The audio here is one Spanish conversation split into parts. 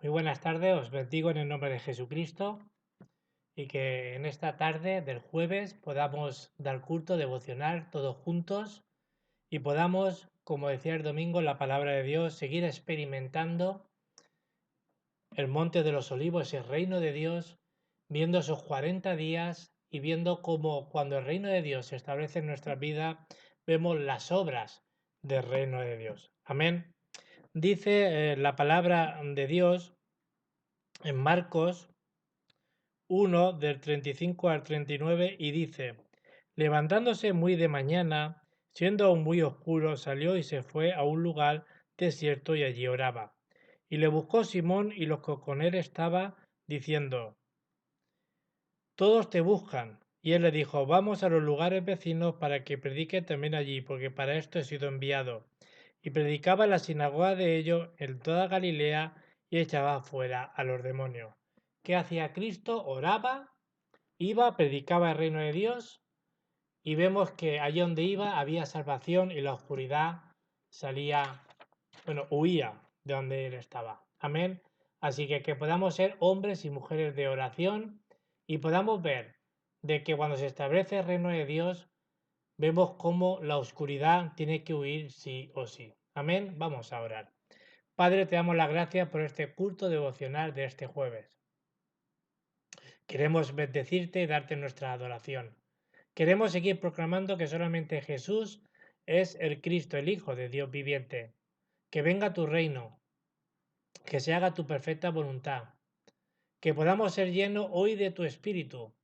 Muy buenas tardes, os bendigo en el nombre de Jesucristo y que en esta tarde del jueves podamos dar culto devocional todos juntos y podamos, como decía el domingo, la palabra de Dios, seguir experimentando el monte de los olivos, el reino de Dios, viendo esos 40 días y viendo cómo cuando el reino de Dios se establece en nuestra vida, vemos las obras del reino de Dios. Amén. Dice la palabra de Dios en Marcos 1 del 35 al 39 y dice, levantándose muy de mañana, siendo aún muy oscuro, salió y se fue a un lugar desierto y allí oraba. Y le buscó Simón y los que con él estaba, diciendo, todos te buscan. Y él le dijo, vamos a los lugares vecinos para que predique también allí, porque para esto he sido enviado. Y predicaba en la sinagoga de ellos en toda Galilea y echaba fuera a los demonios. ¿Qué hacía Cristo? Oraba, iba, predicaba el reino de Dios y vemos que allí donde iba había salvación y la oscuridad salía, huía de donde él estaba. Amén. Así que podamos ser hombres y mujeres de oración y podamos ver de que cuando se establece el reino de Dios, vemos cómo la oscuridad tiene que huir sí o sí. Amén. Vamos a orar. Padre, te damos las gracias por este culto devocional de este jueves. Queremos bendecirte y darte nuestra adoración. Queremos seguir proclamando que solamente Jesús es el Cristo, el Hijo de Dios viviente. Que venga tu reino, que se haga tu perfecta voluntad, que podamos ser llenos hoy de tu Espíritu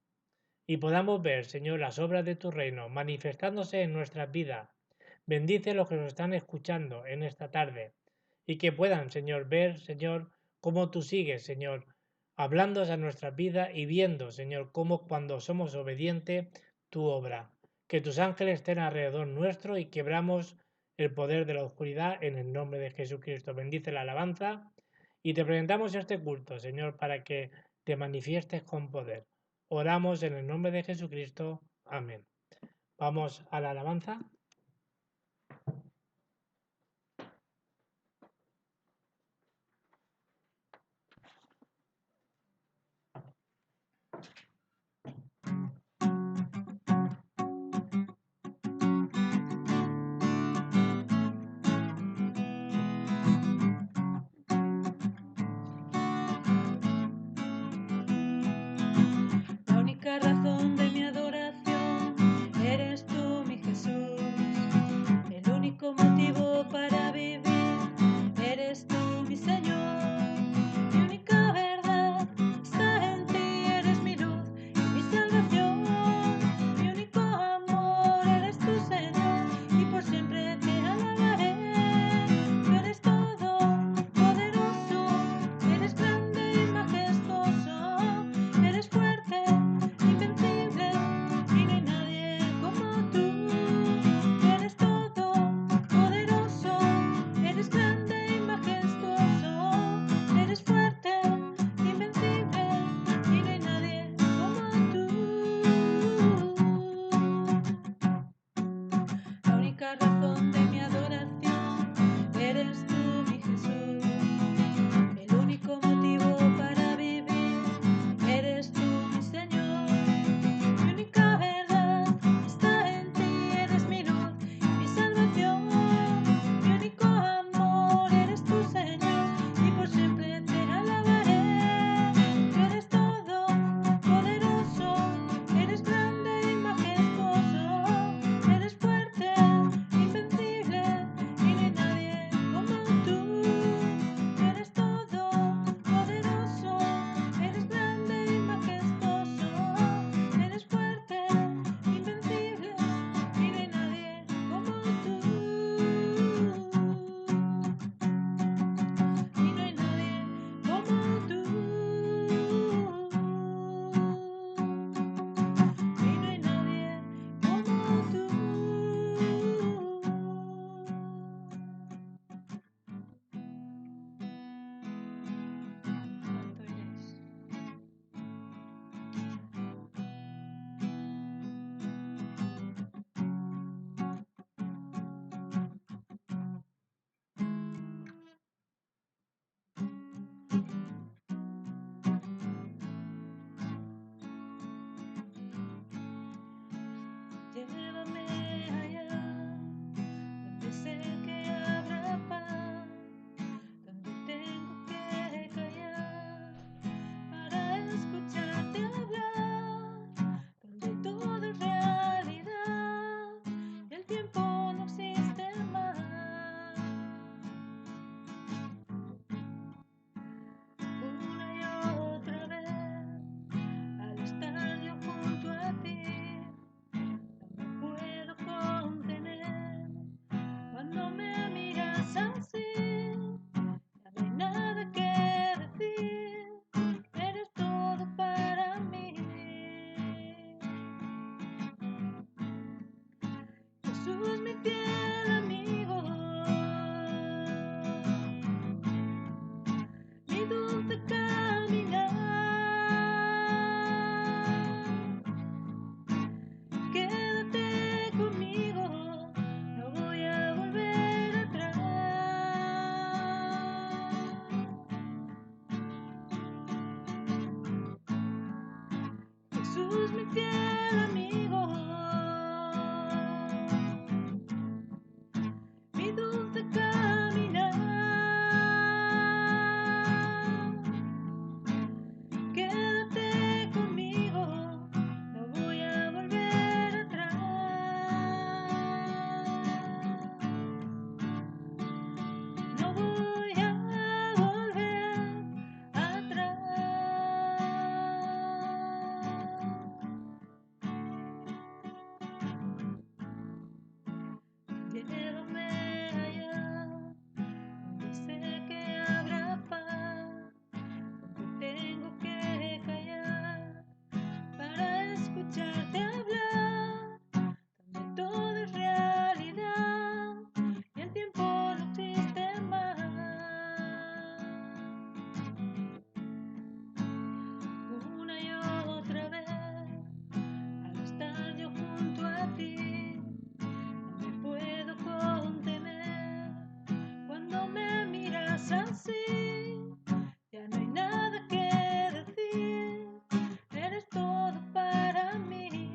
y podamos ver, Señor, las obras de tu reino manifestándose en nuestras vidas. Bendice a los que nos están escuchando en esta tarde y que puedan, Señor, ver, Señor, cómo tú sigues, Señor, hablando a nuestras vidas y viendo, Señor, cómo cuando somos obedientes, tu obra. Que tus ángeles estén alrededor nuestro y quebramos el poder de la oscuridad en el nombre de Jesucristo. Bendice la alabanza y te presentamos este culto, Señor, para que te manifiestes con poder. Oramos en el nombre de Jesucristo. Amén. Vamos a la alabanza. La única razón de mi adoración eres tú, mi Jesús. Jesús, mi fiel amigo, mi dulce caminar. Quédate conmigo, no voy a volver atrás. No voy a volver atrás. Llévame allá, donde sé que habrá paz, donde tengo que callar para escucharte hablar, donde todo es realidad y el tiempo no existe más. Una y otra vez, al estar yo junto a ti, no me puedo contener. Cuando me miras así, ya no hay nada que decir, eres todo para mí.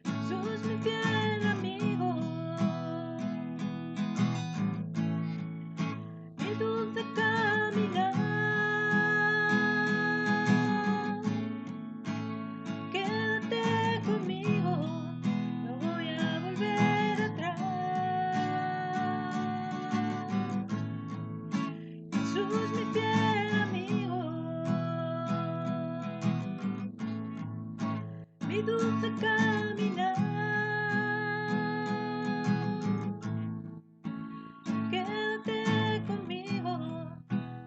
Jesús, mi fiel amigo, mi dulce caminar. Quédate conmigo, no voy a volver atrás. Jesús, mi fiel amigo, mi dulce caminar. Quédate conmigo,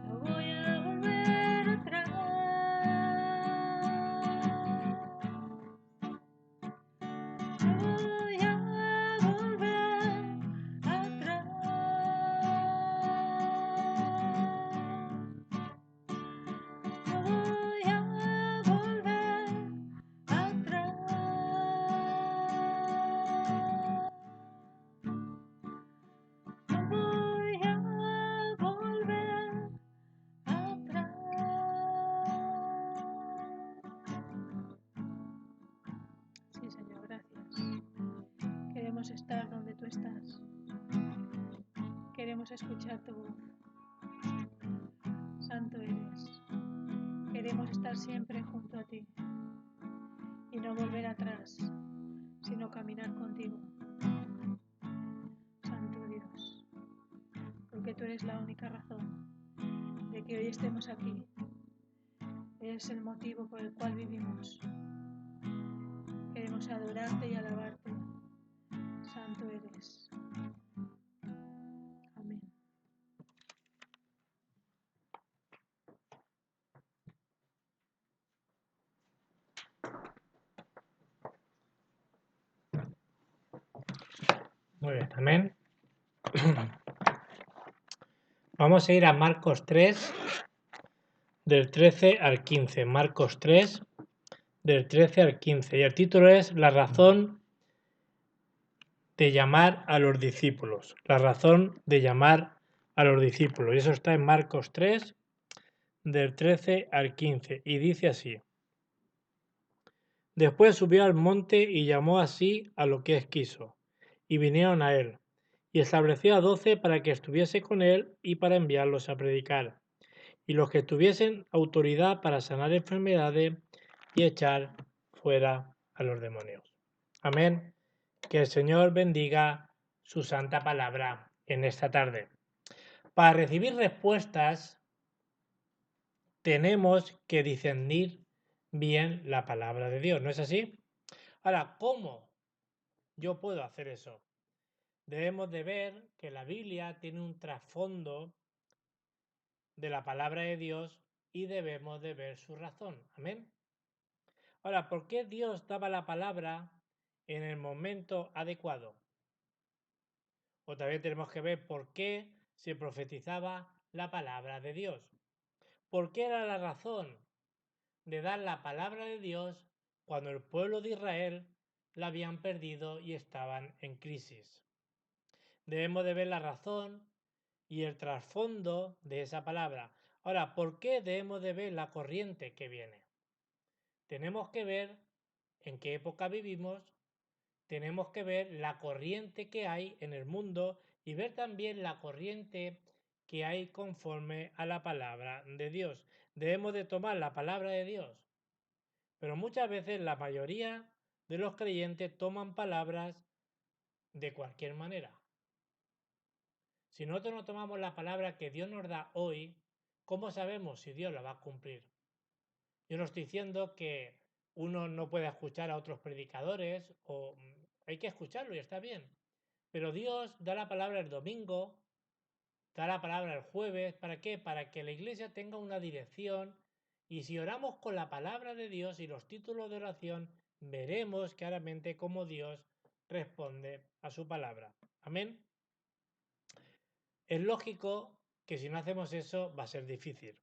no voy a volver atrás. No voy a volver atrás. No voy a volver atrás. No voy a volver atrás. Sí, Señor, gracias. Queremos estar donde tú estás. Queremos escuchar tu voz. Santo eres. Queremos estar siempre junto a ti y no volver atrás, sino caminar contigo. Santo Dios, porque tú eres la única razón de que hoy estemos aquí. Eres el motivo por el cual vivimos. Queremos adorarte y alabarte. Santo eres. Amén. Muy bien, amén. Vamos a ir a Marcos 3, del 13 al 15. Marcos 3, del 13 al 15. Y el título es La razón de llamar a los discípulos. La razón de llamar a los discípulos. Y eso está en Marcos 3, del 13 al 15. Y dice así. Después subió al monte y llamó así a lo que quiso. Y vinieron a él. Y estableció a 12 para que estuviese con él y para enviarlos a predicar. Y los que tuviesen autoridad para sanar enfermedades y echar fuera a los demonios. Amén. Que el Señor bendiga su santa palabra en esta tarde. Para recibir respuestas tenemos que discernir bien la palabra de Dios, ¿no es así? Ahora, ¿cómo yo puedo hacer eso? Debemos de ver que la Biblia tiene un trasfondo de la palabra de Dios y debemos de ver su razón. Amén. Ahora, ¿por qué Dios daba la palabra en el momento adecuado? O también tenemos que ver por qué se profetizaba la palabra de Dios. ¿Por qué era la razón de dar la palabra de Dios cuando el pueblo de Israel la habían perdido y estaban en crisis? Debemos de ver la razón y el trasfondo de esa palabra. Ahora, ¿por qué debemos de ver la corriente que viene? Tenemos que ver en qué época vivimos, tenemos que ver la corriente que hay en el mundo y ver también la corriente que hay conforme a la palabra de Dios. Debemos de tomar la palabra de Dios, pero muchas veces la mayoría de los creyentes toman palabras de cualquier manera. Si nosotros no tomamos la palabra que Dios nos da hoy, ¿cómo sabemos si Dios la va a cumplir? Yo no estoy diciendo que uno no pueda escuchar a otros predicadores o hay que escucharlo y está bien. Pero Dios da la palabra el domingo, da la palabra el jueves. ¿Para qué? Para que la iglesia tenga una dirección y si oramos con la palabra de Dios y los títulos de oración, veremos claramente cómo Dios responde a su palabra. Amén. Es lógico que si no hacemos eso va a ser difícil.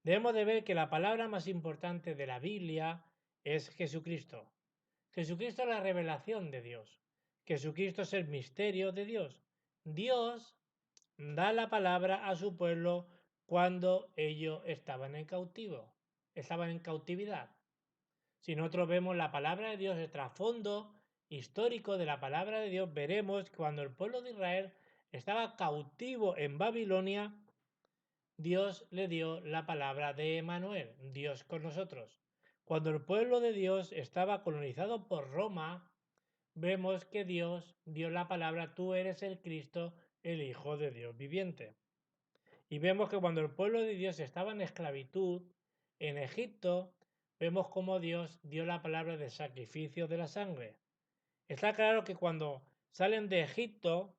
Debemos de ver que la palabra más importante de la Biblia es Jesucristo. Jesucristo es la revelación de Dios. Jesucristo es el misterio de Dios. Dios da la palabra a su pueblo cuando ellos estaban en cautivo, estaban en cautividad. Si nosotros vemos la palabra de Dios, el trasfondo histórico de la palabra de Dios, veremos que cuando el pueblo de Israel estaba cautivo en Babilonia, Dios le dio la palabra de Emanuel, Dios con nosotros. Cuando el pueblo de Dios estaba colonizado por Roma, vemos que Dios dio la palabra, tú eres el Cristo, el Hijo de Dios viviente. Y vemos que cuando el pueblo de Dios estaba en esclavitud, en Egipto, vemos cómo Dios dio la palabra de sacrificio de la sangre. Está claro que cuando salen de Egipto,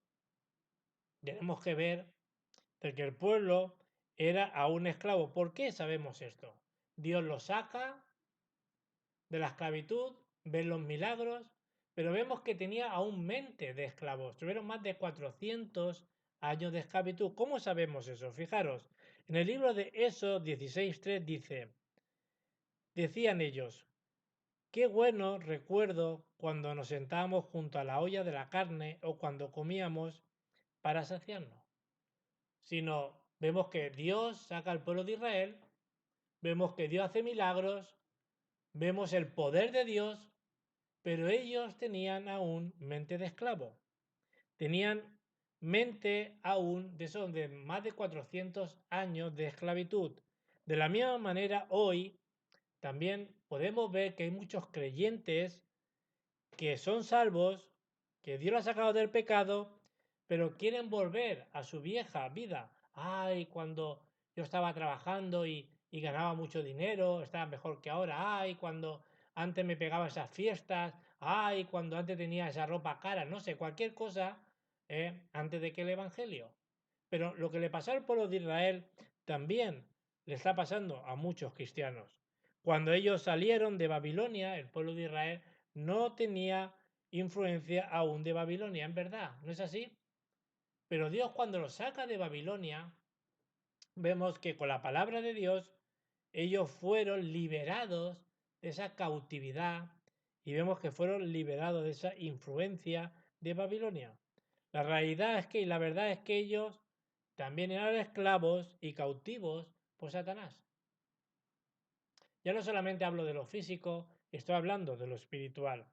tenemos que ver de que el pueblo era aún esclavo. ¿Por qué sabemos esto? Dios lo saca de la esclavitud, ven los milagros, pero vemos que tenía aún mente de esclavos. Tuvieron más de 400 años de esclavitud. ¿Cómo sabemos eso? Fijaros, en el libro de Éxodo 16:3 dice, decían ellos, qué bueno recuerdo cuando nos sentábamos junto a la olla de la carne o cuando comíamos para saciarnos. Sino vemos que Dios saca al pueblo de Israel, vemos que Dios hace milagros, vemos el poder de Dios, pero ellos tenían aún mente de esclavo. Tenían mente aún de más de 400 años de esclavitud. De la misma manera, hoy también podemos ver que hay muchos creyentes que son salvos, que Dios los ha sacado del pecado, pero quieren volver a su vieja vida. Ay, cuando yo estaba trabajando y ganaba mucho dinero, estaba mejor que ahora. Ay, cuando antes me pegaba esas fiestas. Ay, cuando antes tenía esa ropa cara. No sé, cualquier cosa antes de que el Evangelio. Pero lo que le pasó al pueblo de Israel también le está pasando a muchos cristianos. Cuando ellos salieron de Babilonia, el pueblo de Israel no tenía influencia aún de Babilonia, en verdad, ¿no es así? Pero Dios cuando los saca de Babilonia, vemos que con la palabra de Dios ellos fueron liberados de esa cautividad y vemos que fueron liberados de esa influencia de Babilonia. La realidad es que, y la verdad es que ellos también eran esclavos y cautivos por Satanás. Ya no solamente hablo de lo físico, estoy hablando de lo espiritual.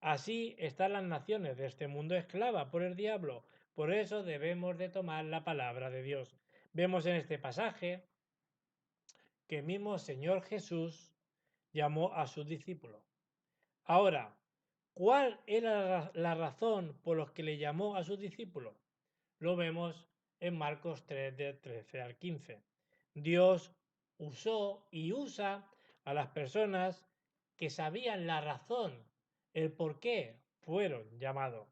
Así están las naciones de este mundo esclava por el diablo. Por eso debemos de tomar la palabra de Dios. Vemos en este pasaje que mismo Señor Jesús llamó a sus discípulos. Ahora, ¿cuál era la razón por la que le llamó a sus discípulos? Lo vemos en Marcos 3, de 13 al 15. Dios usó y usa a las personas que sabían la razón, el por qué fueron llamados.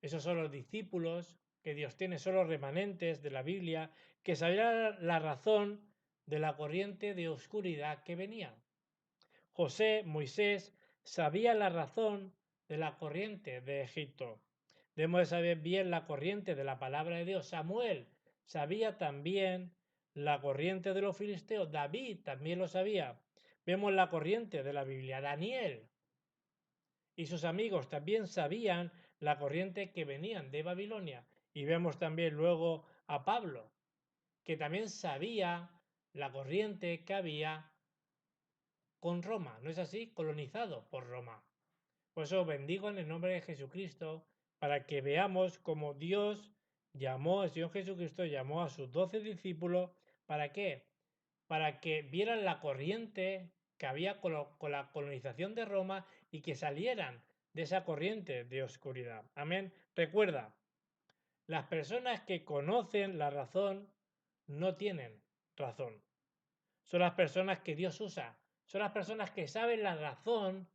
Esos son los discípulos que Dios tiene, son los remanentes de la Biblia que sabían la razón de la corriente de oscuridad que venía. José, Moisés, sabía la razón de la corriente de Egipto. Debemos de saber bien la corriente de la palabra de Dios. Samuel sabía también la corriente de los filisteos. David también lo sabía. Vemos la corriente de la Biblia. Daniel y sus amigos también sabían la corriente que venían de Babilonia. Y vemos también luego a Pablo, que también sabía la corriente que había con Roma, ¿no es así? Colonizado por Roma. Por eso bendigo en el nombre de Jesucristo para que veamos cómo Dios llamó, el Señor Jesucristo llamó a sus 12 discípulos. ¿Para qué? Para que vieran la corriente que había con la colonización de Roma y que salieran de esa corriente de oscuridad. Amén. Recuerda, las personas que conocen la razón no tienen razón. Son las personas que Dios usa. Son las personas que saben la razón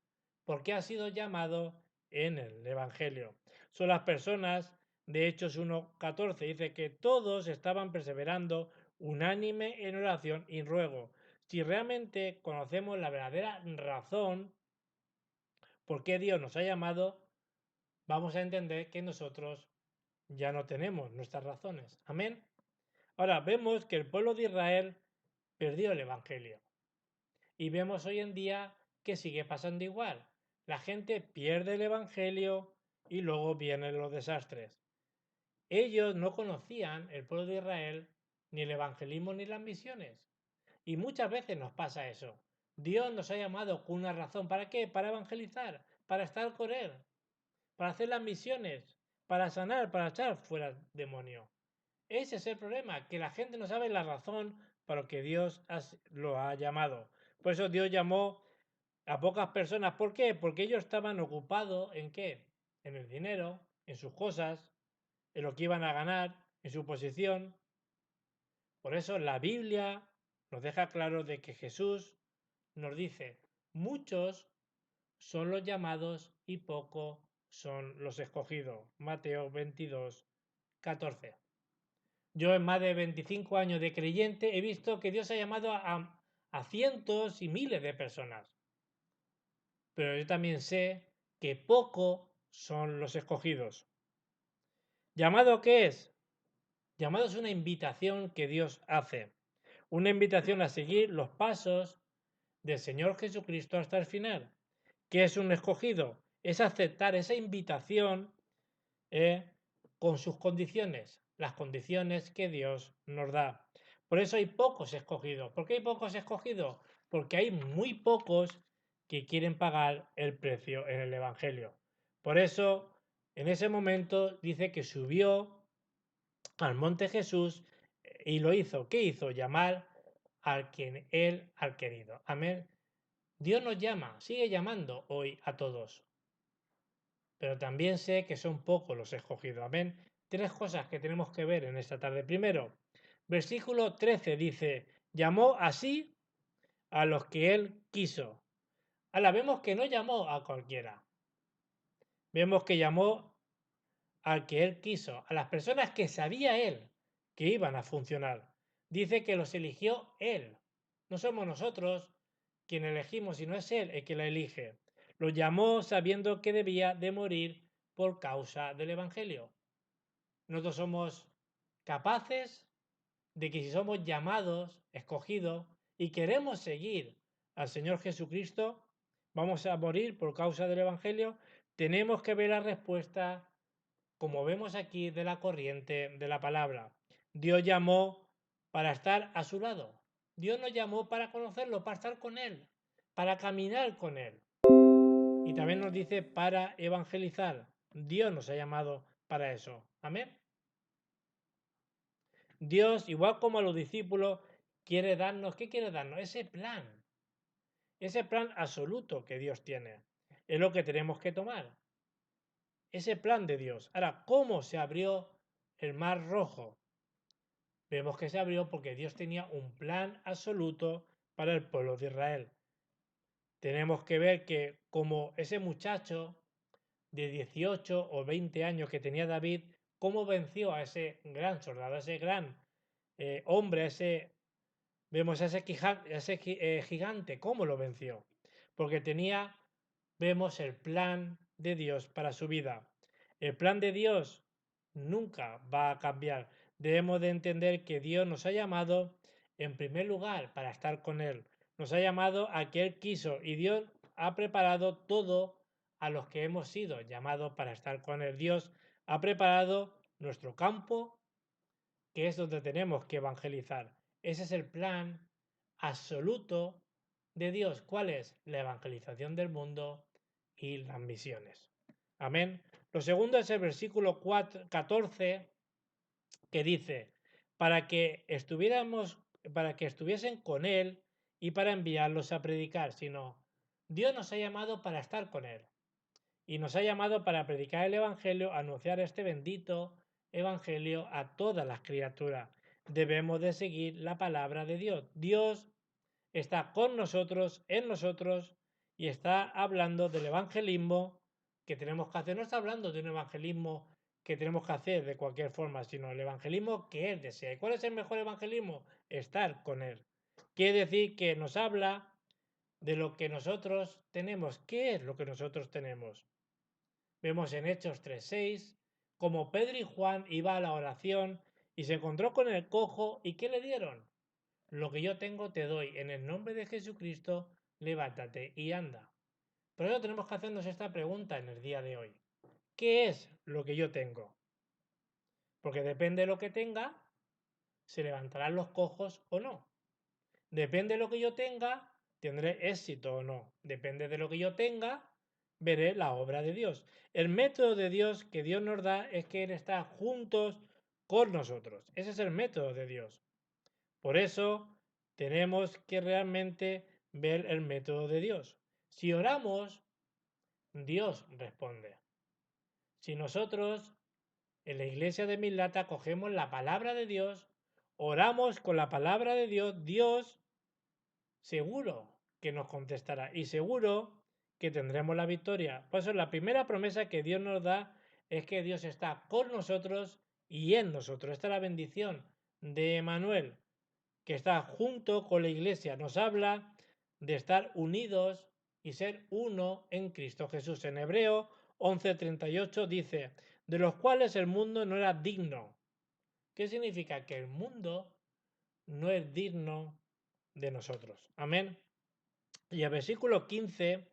por qué ha sido llamado en el Evangelio. Son las personas, de Hechos 1:14, dice que todos estaban perseverando unánime en oración y ruego. Si realmente conocemos la verdadera razón por qué Dios nos ha llamado, vamos a entender que nosotros ya no tenemos nuestras razones. Amén. Ahora vemos que el pueblo de Israel perdió el Evangelio. Y vemos hoy en día que sigue pasando igual. La gente pierde el Evangelio y luego vienen los desastres. Ellos no conocían, el pueblo de Israel, ni el evangelismo ni las misiones. Y muchas veces nos pasa eso. Dios nos ha llamado con una razón. ¿Para qué? Para evangelizar, para estar con Él, para hacer las misiones, para sanar, para echar fuera demonios. Ese es el problema, que la gente no sabe la razón para lo que Dios lo ha llamado. Por eso Dios llamó a pocas personas. ¿Por qué? Porque ellos estaban ocupados en qué? En el dinero, en sus cosas, en lo que iban a ganar, en su posición. Por eso la Biblia nos deja claro de que Jesús nos dice, muchos son los llamados y pocos son los escogidos. Mateo 22:14. Yo en más de 25 años de creyente he visto que Dios ha llamado a cientos y miles de personas. Pero yo también sé que pocos son los escogidos. ¿Llamado qué es? Llamado es una invitación que Dios hace. Una invitación a seguir los pasos del Señor Jesucristo hasta el final. ¿Qué es un escogido? Es aceptar esa invitación con sus condiciones, las condiciones que Dios nos da. Por eso hay pocos escogidos. ¿Por qué hay pocos escogidos? Porque hay muy pocos que quieren pagar el precio en el Evangelio. Por eso, en ese momento dice que subió al monte Jesús y lo hizo. ¿Qué hizo? Llamar al quien él ha querido. Amén. Dios nos llama, sigue llamando hoy a todos. Pero también sé que son pocos los escogidos. Amén. Tres cosas que tenemos que ver en esta tarde. Primero, versículo 13 dice, llamó así a los que él quiso. Ahora vemos que no llamó a cualquiera. Vemos que llamó al que él quiso, a las personas que sabía él que iban a funcionar. Dice que los eligió él. No somos nosotros quien elegimos, sino es él el que la elige. Lo llamó sabiendo que debía de morir por causa del Evangelio. Nosotros somos capaces de que si somos llamados, escogidos y queremos seguir al Señor Jesucristo, vamos a morir por causa del Evangelio. Tenemos que ver la respuesta, como vemos aquí, de la corriente de la palabra. Dios llamó para estar a su lado. Dios nos llamó para conocerlo, para estar con Él, para caminar con Él. Y también nos dice para evangelizar. Dios nos ha llamado para eso. Amén. Dios, igual como a los discípulos, quiere darnos, ¿qué quiere darnos? Ese plan absoluto que Dios tiene. Es lo que tenemos que tomar. Ese plan de Dios. Ahora, ¿cómo se abrió el mar rojo? Vemos que se abrió porque Dios tenía un plan absoluto para el pueblo de Israel. Tenemos que ver que como ese muchacho de 18 o 20 años que tenía David, cómo venció a ese gran soldado, a ese gran hombre, vemos a ese gigante, cómo lo venció. Porque vemos el plan de Dios para su vida. El plan de Dios nunca va a cambiar. Debemos de entender que Dios nos ha llamado en primer lugar para estar con Él. Nos ha llamado a que Él quiso y Dios ha preparado todo a los que hemos sido llamados para estar con Él. Dios ha preparado nuestro campo, que es donde tenemos que evangelizar. Ese es el plan absoluto de Dios. ¿Cuál es? La evangelización del mundo y las misiones. Amén. Lo segundo es el versículo 14, que dice, para que estuviesen con él y para enviarlos a predicar, sino Dios nos ha llamado para estar con él y nos ha llamado para predicar el evangelio, anunciar este bendito evangelio a todas las criaturas. Debemos de seguir la palabra de Dios. Dios está con nosotros, en nosotros, y está hablando del evangelismo que tenemos que hacer. No está hablando de un evangelismo que tenemos que hacer de cualquier forma, sino el evangelismo que Él desea. ¿Y cuál es el mejor evangelismo? Estar con Él. Quiere decir que nos habla de lo que nosotros tenemos. ¿Qué es lo que nosotros tenemos? Vemos en Hechos 3:6 como Pedro y Juan iban a la oración y se encontró con el cojo y ¿qué le dieron? Lo que yo tengo te doy, en el nombre de Jesucristo, levántate y anda. Por eso tenemos que hacernos esta pregunta en el día de hoy. ¿Qué es lo que yo tengo? Porque depende de lo que tenga, se levantarán los cojos o no. Depende de lo que yo tenga, tendré éxito o no. Depende de lo que yo tenga, veré la obra de Dios. El método de Dios que Dios nos da es que Él está juntos con nosotros. Ese es el método de Dios. Por eso tenemos que realmente ver el método de Dios. Si oramos, Dios responde. Si nosotros en la iglesia de Mislata cogemos la palabra de Dios, oramos con la palabra de Dios, Dios seguro que nos contestará y seguro que tendremos la victoria. Por eso la primera promesa que Dios nos da es que Dios está con nosotros y en nosotros. Esta es la bendición de Emanuel, que está junto con la iglesia. Nos habla de estar unidos y ser uno en Cristo Jesús. En Hebreo 11:38 dice, de los cuales el mundo no era digno. ¿Qué significa? Que el mundo no es digno de nosotros. Amén. Y el versículo 15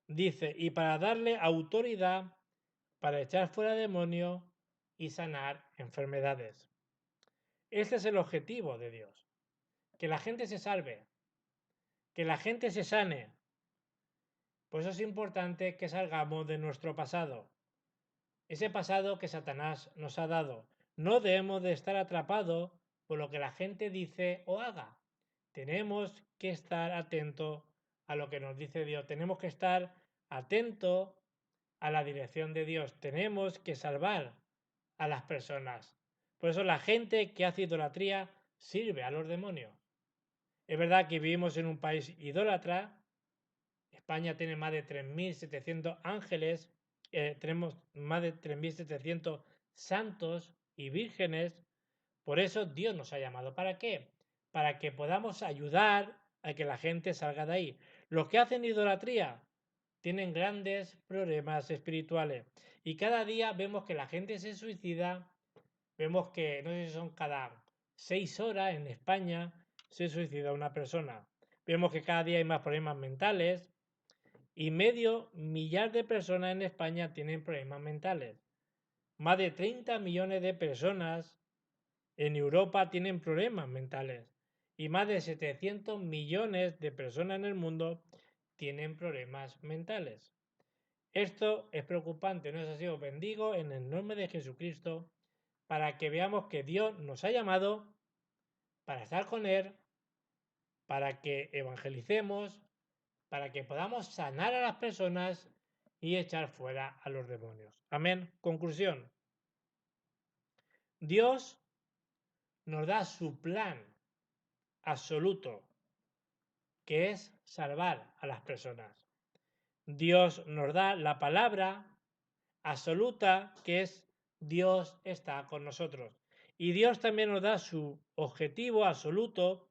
dice, y para darle autoridad para echar fuera demonios y sanar enfermedades. Este es el objetivo de Dios, que la gente se salve, que la gente se sane. Por eso es importante que salgamos de nuestro pasado, ese pasado que Satanás nos ha dado. No debemos de estar atrapados por lo que la gente dice o haga. Tenemos que estar atentos a lo que nos dice Dios. Tenemos que estar atentos a la dirección de Dios. Tenemos que salvar a las personas. Por eso la gente que hace idolatría sirve a los demonios. Es verdad que vivimos en un país idólatra. España tiene más de 3.700 ángeles, tenemos más de 3.700 santos y vírgenes. Por eso Dios nos ha llamado. ¿Para qué? Para que podamos ayudar a que la gente salga de ahí. Los que hacen idolatría tienen grandes problemas espirituales. Y cada día vemos que la gente se suicida. Vemos que, no sé si son cada 6 horas en España, se suicida una persona. Vemos que cada día hay más problemas mentales y medio millar de personas en España tienen problemas mentales. Más de 30 millones de personas en Europa tienen problemas mentales y más de 700 millones de personas en el mundo tienen problemas mentales. Esto es preocupante, ¿no es así? Os bendigo en el nombre de Jesucristo para que veamos que Dios nos ha llamado para estar con Él, para que evangelicemos, para que podamos sanar a las personas y echar fuera a los demonios. Amén. Conclusión. Dios nos da su plan absoluto, que es salvar a las personas. Dios nos da la palabra absoluta, que es Dios está con nosotros. Y Dios también nos da su objetivo absoluto,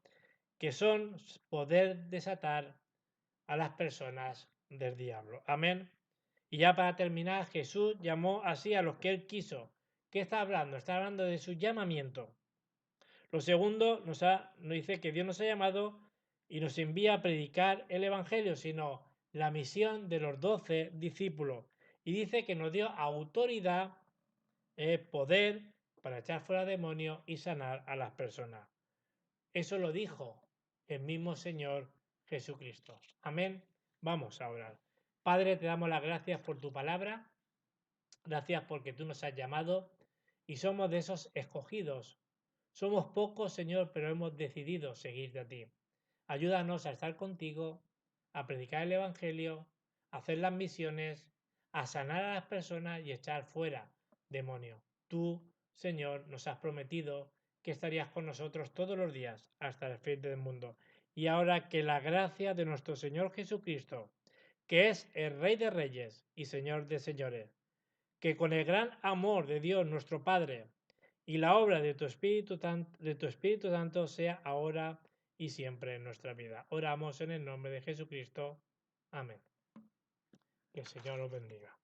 que son poder desatar a las personas del diablo. Amén. Y ya para terminar, Jesús llamó así a los que él quiso. ¿Qué está hablando? Está hablando de su llamamiento. Lo segundo, nos dice que Dios nos ha llamado y nos envía a predicar el Evangelio, sino la misión de los 12 discípulos. Y dice que nos dio autoridad, poder para echar fuera demonios y sanar a las personas. Eso lo dijo el mismo Señor Jesucristo. Amén. Vamos a orar. Padre, te damos las gracias por tu palabra. Gracias porque tú nos has llamado y somos de esos escogidos. Somos pocos, Señor, pero hemos decidido seguirte a ti. Ayúdanos a estar contigo, a predicar el Evangelio, a hacer las misiones, a sanar a las personas y echar fuera demonios. Tú, Señor, nos has prometido que estarías con nosotros todos los días hasta el fin del mundo. Y ahora que la gracia de nuestro Señor Jesucristo, que es el Rey de Reyes y Señor de Señores, que con el gran amor de Dios nuestro Padre y la obra de tu Espíritu Santo sea ahora y siempre en nuestra vida. Oramos en el nombre de Jesucristo. Amén. Que el Señor os bendiga.